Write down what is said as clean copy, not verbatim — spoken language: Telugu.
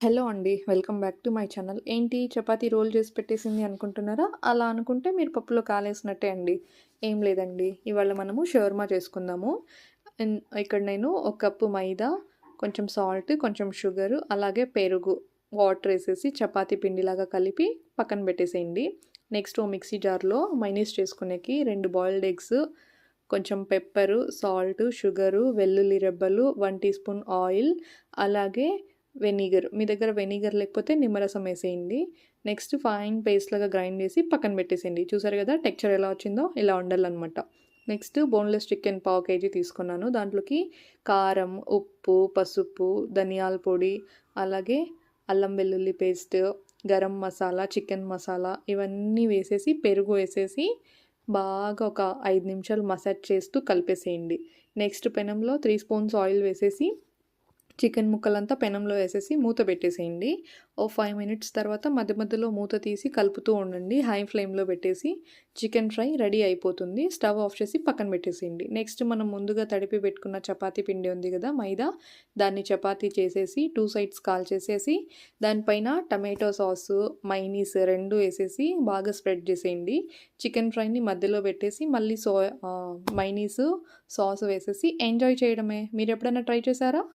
హలో అండి. Welcome back to my channel. ఏంటి చపాతీ రోల్ చేసి పెట్టేసింది అనుకుంటున్నారా? అలా అనుకుంటే మీరు పప్పులో కాలేసినట్టే అండి. ఏం లేదండి. ఇవాళ మనము షవర్మా చేసుకుందాము. ఇన్ ఇక్కడ నేను ఒక కప్పు మైదా, కొంచెం సాల్ట్, కొంచెం షుగరు, అలాగే పెరుగు, వాటర్ ఏసేసి చపాతీ పిండిలాగా కలిపి పక్కన పెట్టేసేయండి. నెక్స్ట్ ఓ మిక్సీ జార్‌లో మైనీస్ చేసుకునేకి 2 బాయిల్డ్ ఎగ్స్, కొంచెం పెప్పరు, సాల్టు, షుగరు, వెల్లుల్లి రెబ్బలు, 1 టీ స్పూన్ ఆయిల్, అలాగే వెనిగర్. మీ దగ్గర వెనిగర్ లేకపోతే నిమ్మరసం ఏసేయండి. నెక్స్ట్ ఫైన్ పేస్ట్ లాగా గ్రైండ్ చేసి పక్కన పెట్టేసేయండి. చూసారు గదా! టెక్స్చర్ ఎలా వచ్చిందో ఇలా ఉండాలనమాట. నెక్స్ట్ బోన్‌లెస్ చికెన్ పావు కేజీ తీసుకున్నాను. దాంట్లోకి కారం, ఉప్పు, పసుపు, ధనియాల పొడి, అలాగే అల్లం వెల్లుల్లి పేస్ట్, గరం మసాలా, చికెన్ మసాలా ఇవన్నీ వేసేసి, పెరుగు వేసేసి బాగా ఒక 5 నిమిషాలు మసాజ్ చేస్తూ కలిపేసేయండి. నెక్స్ట్ పెనంలో 3 స్పూన్స్ ఆయిల్ వేసేసి చికెన్ ముక్కలంతా పెనంలో వేసేసి మూత పెట్టేసేయండి. ఓ 5 మినిట్స్ తర్వాత మధ్య మధ్యలో మూత తీసి కలుపుతూ ఉండండి. హై ఫ్లేమ్‌లో పెట్టేసి చికెన్ ఫ్రై రెడీ అయిపోతుంది. స్టవ్ ఆఫ్ చేసి పక్కన పెట్టేసేయండి. నెక్స్ట్ మనం ముందుగా తడిపి పెట్టుకున్న చపాతీ పిండి ఉంది గదా! మైదా, దాన్ని చపాతీ చేసేసి 2 సైడ్స్ కాల్చేసేసి దానిపైన టమాటో సాసు, మయోనీస్ 2 ఏసేసి బాగా స్ప్రెడ్ చేసేయండి. చికెన్ ఫ్రైని మధ్యలో పెట్టేసి మళ్ళీ మయోనీస్, సాస్ వేసేసి ఎంజాయ్ చేయడమే. మీరెప్పుడైనా ట్రై చేశారా?